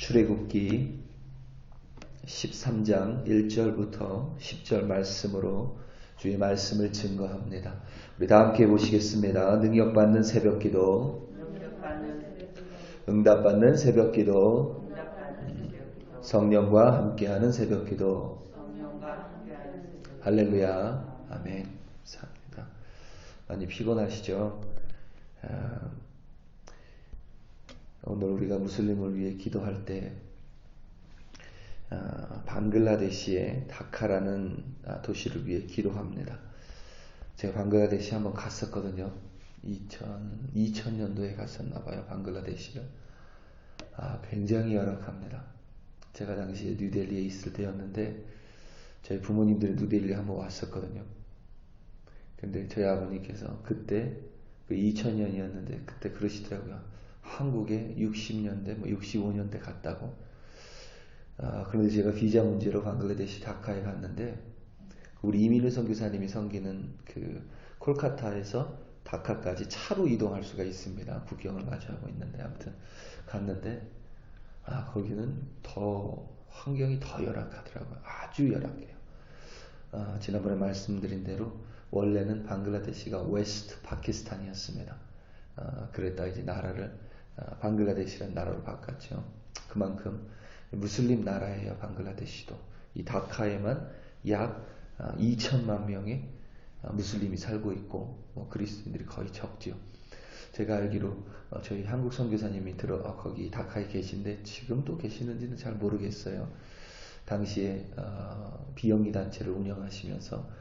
출애굽기 13장 1절부터 10절 말씀으로 주의 말씀을 증거합니다. 우리 다 함께 보시겠습니다. 능력받는 새벽기도, 응답받는 새벽기도, 성령과 함께하는 새벽기도. 할렐루야. 아멘. 감사합니다. 많이 피곤하시죠? 오늘 우리가 무슬림을 위해 기도할 때 방글라데시의 다카라는 도시를 위해 기도합니다. 제가 방글라데시 한번 갔었거든요. 2000년도에 갔었나봐요. 방글라데시를. 굉장히 열악합니다. 제가 당시에 뉴델리에 있을 때였는데 저희 부모님들이 뉴델리에 한번 왔었거든요. 근데 저희 아버님께서 그때 2000년이었는데 그때 그러시더라고요. 한국에 60년대, 65년대 갔다고. 그런데 제가 비자 문제로 방글라데시 다카에 갔는데 우리 이민우 선교사님이 섬기는 그 콜카타에서 다카까지 차로 이동할 수가 있습니다. 국경을 마주하고 있는데 아무튼 갔는데 거기는 더 환경이 더 열악하더라고요. 아주 열악해요. 지난번에 말씀드린 대로 원래는 방글라데시가 웨스트 파키스탄이었습니다. 그랬다 이제 나라를 방글라데시라는 나라로 바꿨죠. 그만큼 무슬림 나라예요. 방글라데시도. 이 다카에만 약 2천만 명의 무슬림이 살고 있고 그리스도인들이 거의 적죠. 제가 알기로 저희 한국 선교사님이 거기 다카에 계신데 지금도 계시는지는 잘 모르겠어요. 당시에 비영리 단체를 운영하시면서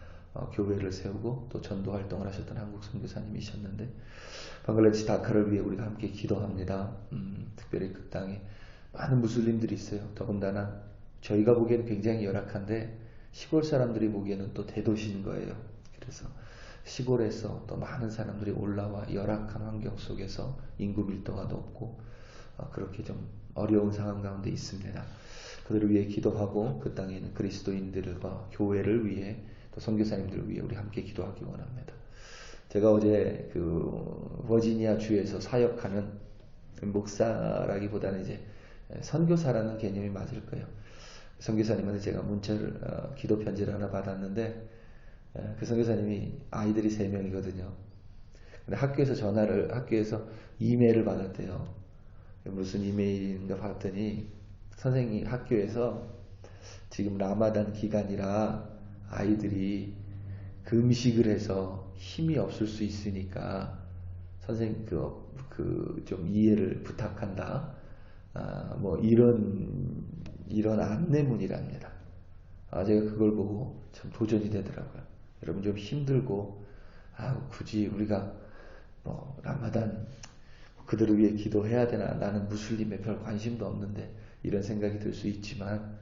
교회를 세우고 또 전도 활동을 하셨던 한국 선교사님이셨는데 방글라데시 다카를 위해 우리가 함께 기도합니다. 특별히 그 땅에 많은 무슬림들이 있어요. 더군다나 저희가 보기에는 굉장히 열악한데 시골 사람들이 보기에는 또 대도시인 거예요. 그래서 시골에서 또 많은 사람들이 올라와 열악한 환경 속에서 인구 밀도가 높고 그렇게 좀 어려운 상황 가운데 있습니다. 그들을 위해 기도하고 그 땅에 있는 그리스도인들과 교회를 위해 또 선교사님들을 위해 우리 함께 기도하기 원합니다. 제가 어제 그 버지니아 주에서 사역하는 목사라기보다는 이제 선교사라는 개념이 맞을 거예요. 선교사님한테 제가 문자를 기도 편지를 하나 받았는데 그 선교사님이 아이들이 3명이거든요. 근데 학교에서 이메일을 받았대요. 무슨 이메일인가 봤더니 선생님 학교에서 지금 라마단 기간이라 아이들이 금식을 해서 힘이 없을 수 있으니까 선생님 좀 이해를 부탁한다. 이런 안내문이랍니다. 제가 그걸 보고 참 도전이 되더라고요. 여러분 좀 힘들고 굳이 우리가 라마단 그들을 위해 기도해야 되나, 나는 무슬림에 별 관심도 없는데 이런 생각이 들 수 있지만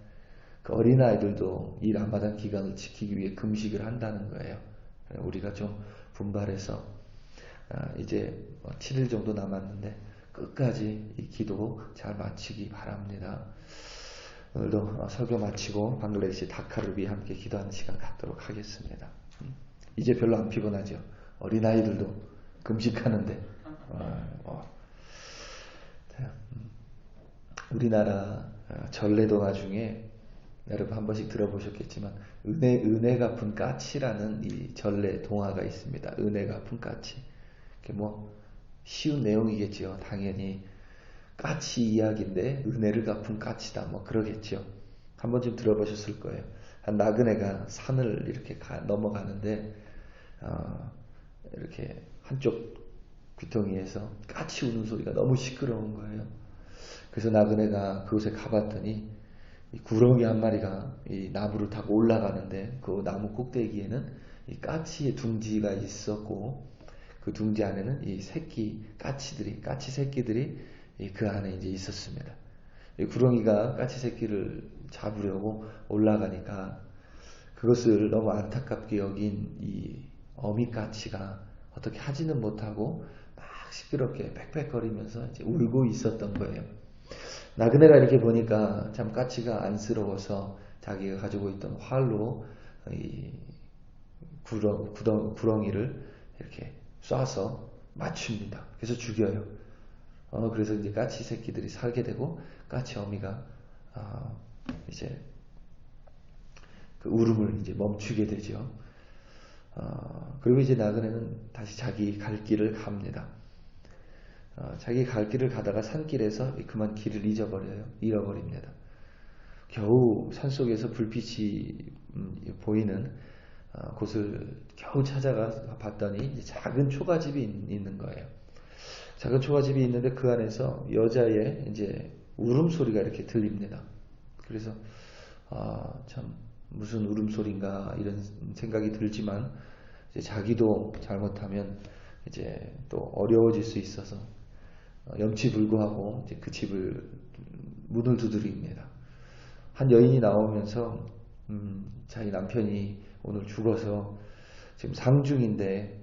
그 어린아이들도 이 라마단 기간을 지키기 위해 금식을 한다는 거예요. 우리가 좀 분발해서 이제 7일 정도 남았는데 끝까지 이 기도 잘 마치기 바랍니다. 오늘도 설교 마치고 방글라데시 다카를 위해 함께 기도하는 시간 갖도록 하겠습니다. 이제 별로 안 피곤하죠. 어린아이들도 금식하는데 우리나라 전래동화 중에 여러분 한 번씩 들어보셨겠지만 은혜 갚은 까치라는 이 전래 동화가 있습니다. 은혜 갚은 까치. 쉬운 내용이겠죠. 당연히 까치 이야기인데 은혜를 갚은 까치다. 그러겠죠. 한 번쯤 들어보셨을 거예요. 한 나그네가 산을 이렇게 넘어가는데 이렇게 한쪽 귀퉁이에서 까치 우는 소리가 너무 시끄러운 거예요. 그래서 나그네가 그곳에 가봤더니 이 구렁이 한 마리가 이 나무를 타고 올라가는데 그 나무 꼭대기에는 이 까치의 둥지가 있었고 그 둥지 안에는 이 까치 새끼들이 그 안에 이제 있었습니다. 이 구렁이가 까치 새끼를 잡으려고 올라가니까 그것을 너무 안타깝게 여긴 이 어미 까치가 어떻게 하지는 못하고 막 시끄럽게 빽빽거리면서 이제 울고 있었던 거예요. 나그네가 이렇게 보니까 참 까치가 안쓰러워서 자기가 가지고 있던 활로 이 구렁이를 이렇게 쏴서 맞춥니다. 그래서 죽여요. 그래서 이제 까치 새끼들이 살게 되고 까치 어미가 이제 그 울음을 이제 멈추게 되죠. 그리고 이제 나그네는 다시 자기 갈 길을 갑니다. 자기 갈 길을 가다가 산길에서 그만 길을 잃어버립니다. 겨우 산속에서 불빛이 보이는 곳을 겨우 찾아가 봤더니 이제 작은 초가집이 있는 거예요. 작은 초가집이 있는데 그 안에서 여자의 이제 울음소리가 이렇게 들립니다. 그래서 참 무슨 울음소리인가 이런 생각이 들지만 이제 자기도 잘못하면 이제 또 어려워질 수 있어서 염치불구하고 이제 그 집을 문을 두드립니다. 한 여인이 나오면서 자기 남편이 오늘 죽어서 지금 상중인데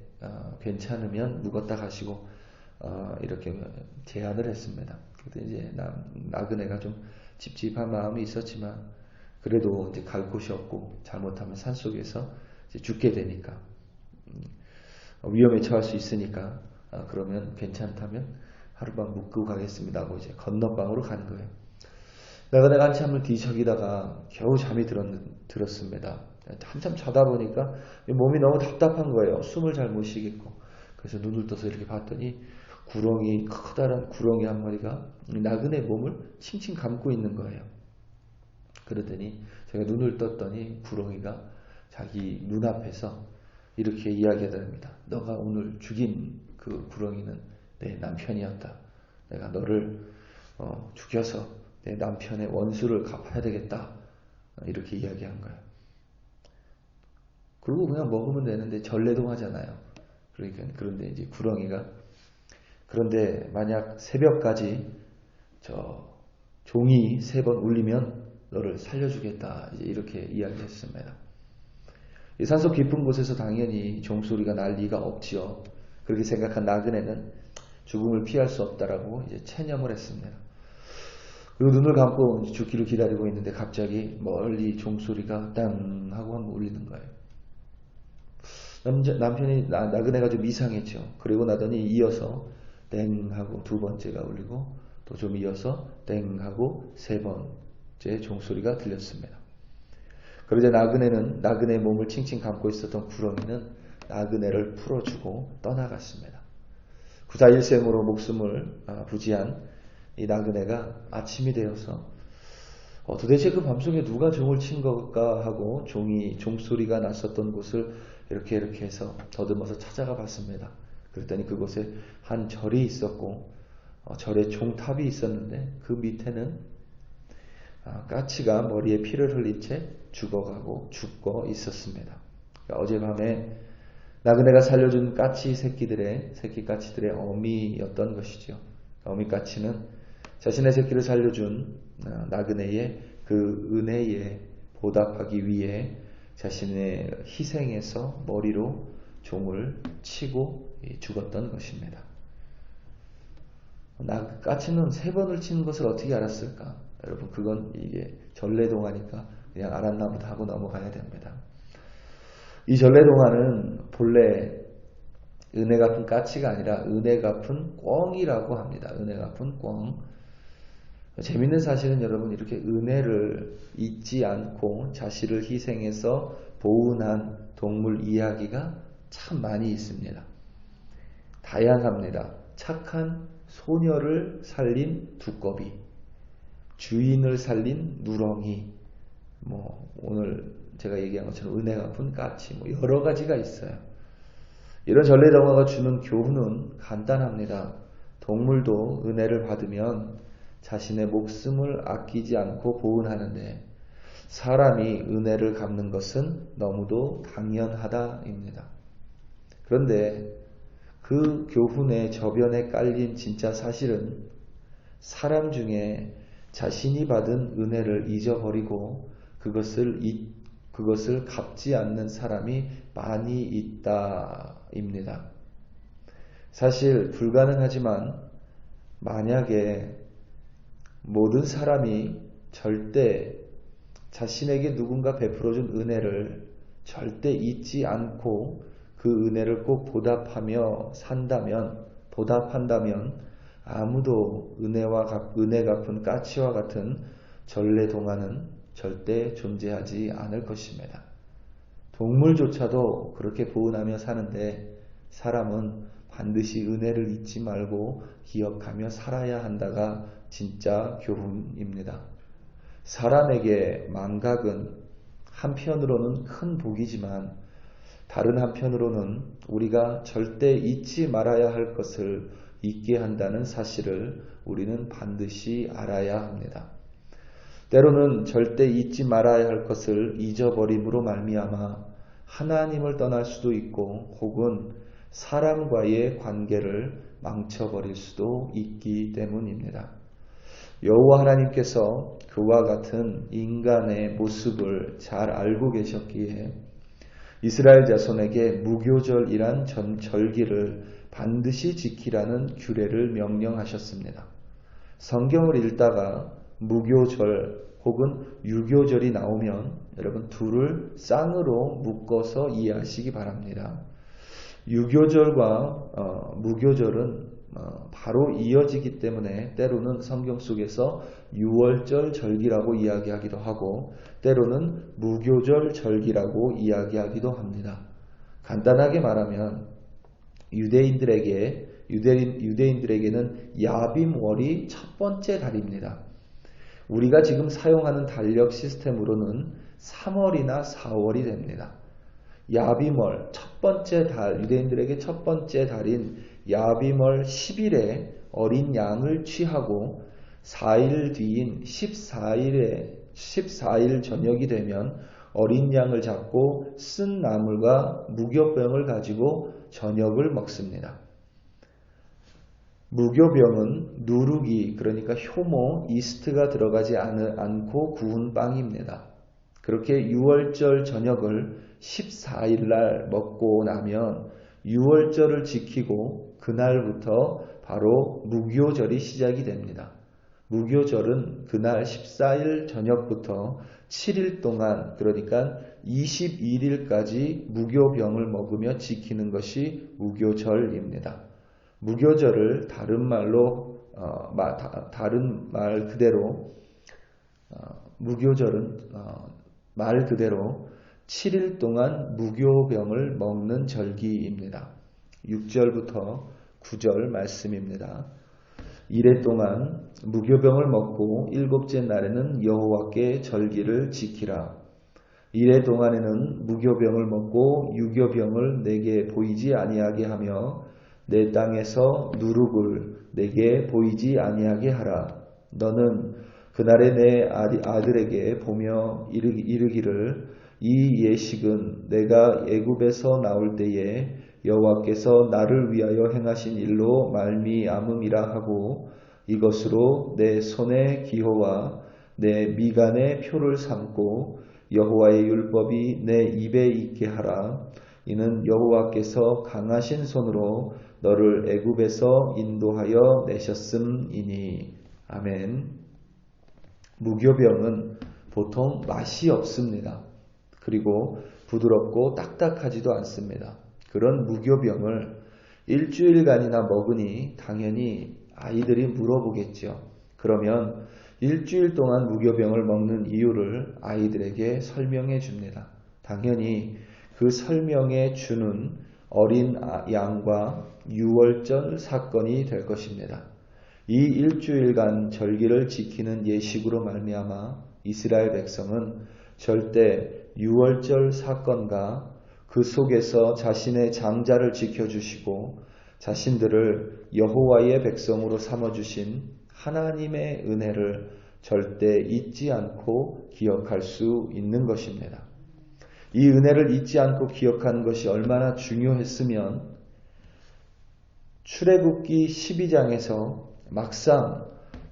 괜찮으면 묵었다 가시고 이렇게 제안을 했습니다. 그때 이제 나그네가 좀 찝찝한 마음이 있었지만 그래도 이제 갈 곳이 없고 잘못하면 산속에서 이제 죽게 되니까 위험에 처할 수 있으니까 그러면 괜찮다면 하룻밤 묵고 가겠습니다 하고 이제 건너방으로 가는 거예요. 나그네가 한참을 뒤척이다가 겨우 잠이 들었습니다. 한참 자다 보니까 몸이 너무 답답한 거예요. 숨을 잘 못 쉬겠고. 그래서 눈을 떠서 이렇게 봤더니 커다란 구렁이 한 마리가 나그네 몸을 칭칭 감고 있는 거예요. 그러더니 제가 눈을 떴더니 구렁이가 자기 눈앞에서 이렇게 이야기하답니다. 너가 오늘 죽인 그 구렁이는 내 남편이었다. 내가 너를 죽여서 내 남편의 원수를 갚아야 되겠다. 이렇게 이야기한 거예요. 그리고 그냥 먹으면 되는데 전래동하잖아요. 그러니까 그런데 이제 구렁이가 그런데 만약 새벽까지 종이 3번 울리면 너를 살려주겠다. 이제 이렇게 이야기했습니다. 이 산속 깊은 곳에서 당연히 종소리가 날 리가 없지요. 그렇게 생각한 나그네는 죽음을 피할 수 없다라고 이제 체념을 했습니다. 그리고 눈을 감고 죽기를 기다리고 있는데 갑자기 멀리 종소리가 땅 하고 한번 울리는 거예요. 남편이 나그네가 좀 이상했죠. 그리고 나더니 이어서 땡 하고 2번째가 울리고 또 좀 이어서 땡 하고 3번째 종소리가 들렸습니다. 그러자 나그네의 몸을 칭칭 감고 있었던 구렁이는 나그네를 풀어주고 떠나갔습니다. 구사일생으로 목숨을 부지한 이 나그네가 아침이 되어서 도대체 그 밤속에 누가 종을 친 걸까 하고 종소리가 났었던 곳을 이렇게 해서 더듬어서 찾아가 봤습니다. 그랬더니 그곳에 한 절이 있었고 절에 종탑이 있었는데 그 밑에는 까치가 머리에 피를 흘린 채 죽어 있었습니다. 그러니까 어젯밤에 나그네가 살려준 새끼 까치들의 어미였던 것이죠. 어미 까치는 자신의 새끼를 살려준 나그네의 그 은혜에 보답하기 위해 자신의 희생에서 머리로 종을 치고 죽었던 것입니다. 까치는 3번을 치는 것을 어떻게 알았을까? 여러분 그건 이게 전래동화니까 그냥 알았나 보다 하고 넘어가야 됩니다. 이 전래동화는 본래 은혜 갚은 까치가 아니라 은혜 갚은 꿩이라고 합니다. 은혜 갚은 꿩. 재밌는 사실은 여러분 이렇게 은혜를 잊지 않고 자신을 희생해서 보훈한 동물 이야기가 참 많이 있습니다. 다양합니다. 착한 소녀를 살린 두꺼비, 주인을 살린 누렁이, 오늘 제가 얘기한 것처럼 은혜 갚은 까치, 여러 가지가 있어요. 이런 전래동화가 주는 교훈은 간단합니다. 동물도 은혜를 받으면 자신의 목숨을 아끼지 않고 보훈하는데 사람이 은혜를 갚는 것은 너무도 당연하다입니다. 그런데 그 교훈의 저변에 깔린 진짜 사실은 사람 중에 자신이 받은 은혜를 잊어버리고 그것을 갚지 않는 사람이 많이 있다입니다. 사실 불가능하지만 만약에 모든 사람이 절대 자신에게 누군가 베풀어준 은혜를 절대 잊지 않고 그 은혜를 꼭 보답한다면 아무도 은혜 갚은 까치와 같은 전래 동화는 절대 존재하지 않을 것입니다. 동물조차도 그렇게 보은하며 사는데 사람은 반드시 은혜를 잊지 말고 기억하며 살아야 한다가 진짜 교훈입니다. 사람에게 망각은 한편으로는 큰 복이지만 다른 한편으로는 우리가 절대 잊지 말아야 할 것을 잊게 한다는 사실을 우리는 반드시 알아야 합니다. 때로는 절대 잊지 말아야 할 것을 잊어버림으로 말미암아 하나님을 떠날 수도 있고 혹은 사람과의 관계를 망쳐버릴 수도 있기 때문입니다. 여호와 하나님께서 그와 같은 인간의 모습을 잘 알고 계셨기에 이스라엘 자손에게 무교절이란 절기를 반드시 지키라는 규례를 명령하셨습니다. 성경을 읽다가 무교절 혹은 유교절이 나오면 여러분 둘을 쌍으로 묶어서 이해하시기 바랍니다. 유교절과 무교절은 바로 이어지기 때문에 때로는 성경 속에서 유월절 절기라고 이야기하기도 하고 때로는 무교절 절기라고 이야기하기도 합니다. 간단하게 말하면 유대인들에게는 야빔월이 첫 번째 달입니다. 우리가 지금 사용하는 달력 시스템으로는 3월이나 4월이 됩니다. 야빔월 첫 번째 달, 유대인들에게 첫 번째 달인 야빔월 10일에 어린 양을 취하고 4일 뒤인 14일 저녁이 되면 어린 양을 잡고 쓴 나물과 무교병을 가지고 저녁을 먹습니다. 무교병은 누룩이 그러니까 효모, 이스트가 들어가지 않고 구운 빵입니다. 그렇게 유월절 저녁을 14일 날 먹고 나면 유월절을 지키고 그날부터 바로 무교절이 시작이 됩니다. 무교절은 그날 14일 저녁부터 7일 동안 그러니까 21일까지 무교병을 먹으며 지키는 것이 무교절입니다. 무교절을 다른 말 그대로 무교절은 말 그대로 7일 동안 무교병을 먹는 절기입니다. 6절부터 9절 말씀입니다. 이래 동안 무교병을 먹고 일곱째 날에는 여호와께 절기를 지키라. 이래 동안에는 무교병을 먹고 유교병을 내게 보이지 아니하게 하며 내 땅에서 누룩을 내게 보이지 아니하게 하라. 너는 그날에 내 아들에게 보며 이르기를 이 예식은 내가 애굽에서 나올 때에 여호와께서 나를 위하여 행하신 일로 말미암음이라 하고 이것으로 내 손의 기호와 내 미간의 표를 삼고 여호와의 율법이 내 입에 있게 하라. 이는 여호와께서 강하신 손으로 너를 애굽에서 인도하여 내셨음이니. 아멘. 무교병은 보통 맛이 없습니다. 그리고 부드럽고 딱딱하지도 않습니다. 그런 무교병을 일주일간이나 먹으니 당연히 아이들이 물어보겠죠. 그러면 일주일 동안 무교병을 먹는 이유를 아이들에게 설명해 줍니다. 당연히 그 설명해 주는 어린 양과 유월절 사건이 될 것입니다. 이 일주일간 절기를 지키는 예식으로 말미암아 이스라엘 백성은 절대 유월절 사건과 그 속에서 자신의 장자를 지켜주시고 자신들을 여호와의 백성으로 삼아주신 하나님의 은혜를 절대 잊지 않고 기억할 수 있는 것입니다. 이 은혜를 잊지 않고 기억하는 것이 얼마나 중요했으면 출애굽기 12장에서 막상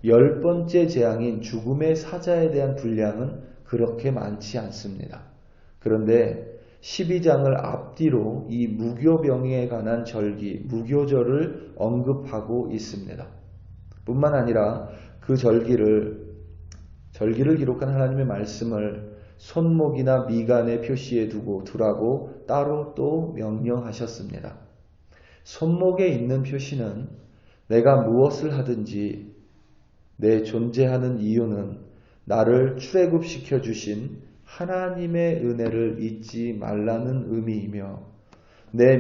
10번째 재앙인 죽음의 사자에 대한 분량은 그렇게 많지 않습니다. 그런데 12장을 앞뒤로 이 무교병에 관한 절기, 무교절을 언급하고 있습니다. 뿐만 아니라 그 절기를 기록한 하나님의 말씀을 손목이나 미간에 표시해 두라고 따로 또 명령하셨습니다. 손목에 있는 표시는 내가 무엇을 하든지 내 존재하는 이유는 나를 출애굽시켜 주신 하나님의 은혜를 잊지 말라는 의미이며 내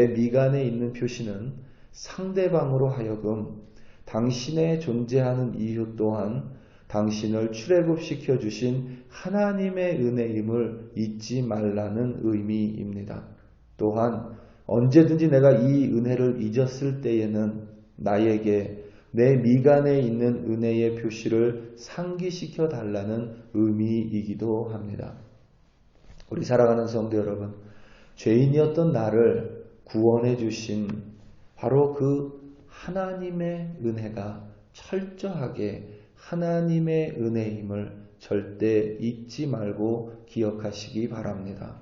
미간에 있는 표시는 상대방으로 하여금 당신의 존재하는 이유 또한 당신을 출애굽시켜 주신 하나님의 은혜임을 잊지 말라는 의미입니다. 또한 언제든지 내가 이 은혜를 잊었을 때에는 나에게 내 미간에 있는 은혜의 표시를 상기시켜 달라는 의미이기도 합니다. 우리 사랑하는 성도 여러분, 죄인이었던 나를 구원해 주신 바로 그 하나님의 은혜가 철저하게 하나님의 은혜임을 절대 잊지 말고 기억하시기 바랍니다.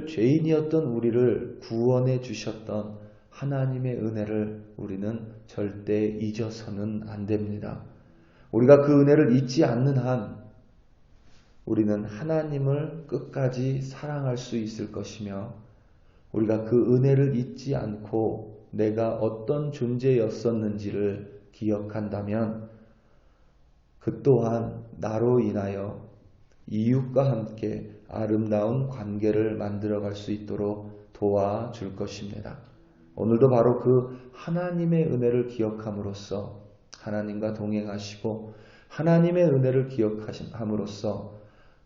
죄인이었던 우리를 구원해 주셨던 하나님의 은혜를 우리는 절대 잊어서는 안 됩니다. 우리가 그 은혜를 잊지 않는 한 우리는 하나님을 끝까지 사랑할 수 있을 것이며 우리가 그 은혜를 잊지 않고 내가 어떤 존재였었는지를 기억한다면 그 또한 나로 인하여 이웃과 함께 아름다운 관계를 만들어갈 수 있도록 도와줄 것입니다. 오늘도 바로 그 하나님의 은혜를 기억함으로써 하나님과 동행하시고 하나님의 은혜를 기억함으로써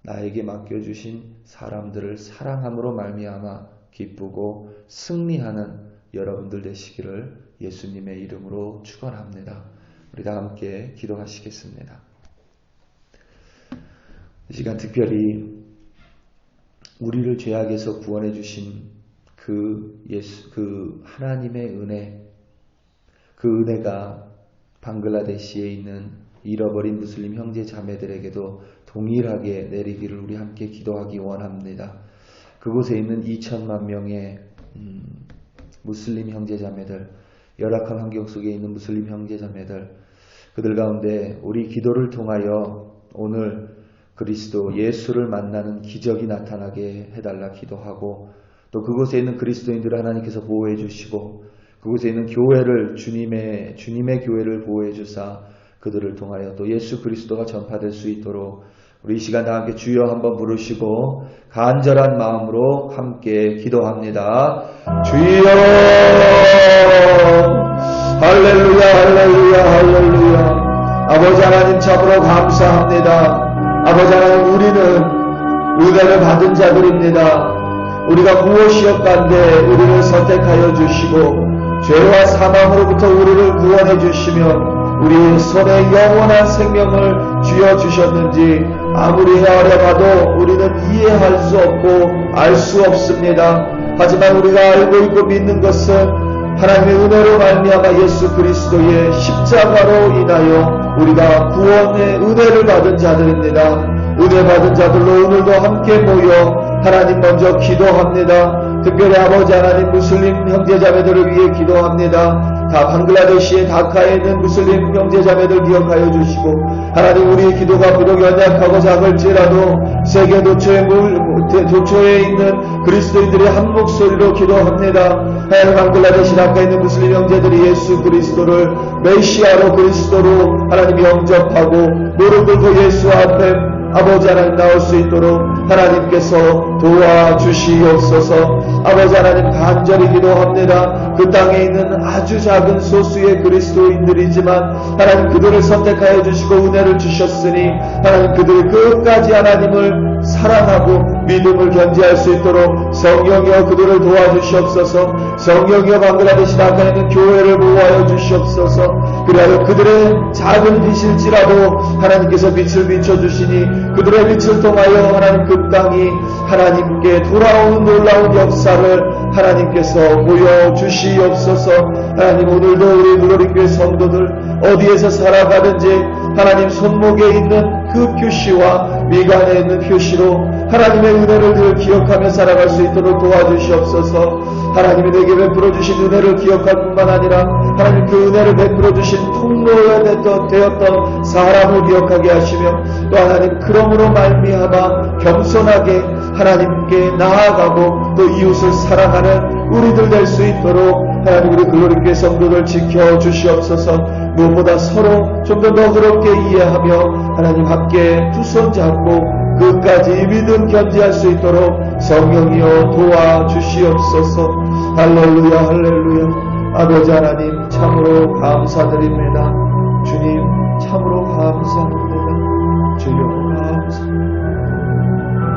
나에게 맡겨주신 사람들을 사랑함으로 말미암아 기쁘고 승리하는 여러분들 되시기를 예수님의 이름으로 축원합니다. 우리 다 함께 기도하시겠습니다. 이 시간 특별히 우리를 죄악에서 구원해 주신 그 하나님의 은혜, 그 은혜가 방글라데시에 있는 잃어버린 무슬림 형제 자매들에게도 동일하게 내리기를 우리 함께 기도하기 원합니다. 그곳에 있는 2천만 명의 무슬림 형제 자매들, 열악한 환경 속에 있는 무슬림 형제 자매들, 그들 가운데 우리 기도를 통하여 오늘 그리스도 예수를 만나는 기적이 나타나게 해달라 기도하고 또 그곳에 있는 그리스도인들을 하나님께서 보호해 주시고 그곳에 있는 교회를 주님의 교회를 보호해 주사 그들을 통하여 또 예수 그리스도가 전파될 수 있도록 우리 이 시간 다 함께 주여 한번 부르시고 간절한 마음으로 함께 기도합니다. 주여 할렐루야 할렐루야 할렐루야. 아버지 하나님 참으로 감사합니다. 아버지 하나님 우리는 은혜를 받은 자들입니다. 우리가 무엇이었간데 우리를 선택하여 주시고 죄와 사망으로부터 우리를 구원해 주시며 우리 손에 영원한 생명을 쥐어 주셨는지 아무리 헤아려 봐도 우리는 이해할 수 없고 알 수 없습니다. 하지만 우리가 알고 있고 믿는 것은 하나님의 은혜로 말미암아 예수 그리스도의 십자가로 인하여 우리가 구원의 은혜를 받은 자들입니다. 은혜 받은 자들로 오늘도 함께 모여 하나님 먼저 기도합니다. 특별히 아버지 하나님 무슬림 형제자매들을 위해 기도합니다. 다 방글라데시의 다카에 있는 무슬림 형제자매들 기억하여 주시고 하나님 우리의 기도가 비록 연약하고 작을지라도 세계 도처에 있는 그리스도인들의 한 목소리로 기도합니다. 하나님 방글라데시 다카에 있는 무슬림 형제들이 예수 그리스도를 메시아로 그리스도로 하나님 영접하고 무릎 꿇고 예수 앞에 아버지 하나님 나올 수 있도록 하나님께서 도와주시옵소서. 아버지 하나님 간절히 기도합니다. 그 땅에 있는 아주 작은 소수의 그리스도인들이지만 하나님 그들을 선택하여 주시고 은혜를 주셨으니 하나님 그들이 끝까지 하나님을 사랑하고 믿음을 견지할 수 있도록 성령이여 그들을 도와주시옵소서. 성령이여 방글라데시 다카에 있는 교회를 보호하여 주시옵소서. 그리하여 그들의 작은 빛일지라도 하나님께서 빛을 비춰주시니 그들의 빛을 통하여 하나님 그 땅이 하나님께 돌아오는 놀라운 역사를 하나님께서 보여주시옵소서. 하나님 오늘도 우리 물놀이교회 성도들 어디에서 살아가든지 하나님 손목에 있는 그 표시와 미간에 있는 표시로 하나님의 은혜를 늘 기억하며 살아갈 수 있도록 도와주시옵소서. 하나님이 내게 베풀어 주신 은혜를 기억할 뿐만 아니라 하나님 그 은혜를 베풀어 주신 통로가 되었던 사람을 기억하게 하시며 또 하나님 그러므로 말미암아 겸손하게 하나님께 나아가고 또 이웃을 사랑하는 우리들 될 수 있도록 하나님 우리 글로리교회 성도들 지켜주시옵소서. 무엇보다 서로 좀 더 너그럽게 이해하며 하나님 함께 두 손 잡고 끝까지 믿음 견지할 수 있도록 성령이여 도와주시옵소서. 할렐루야 할렐루야. 아버지 하나님 참으로 감사드립니다.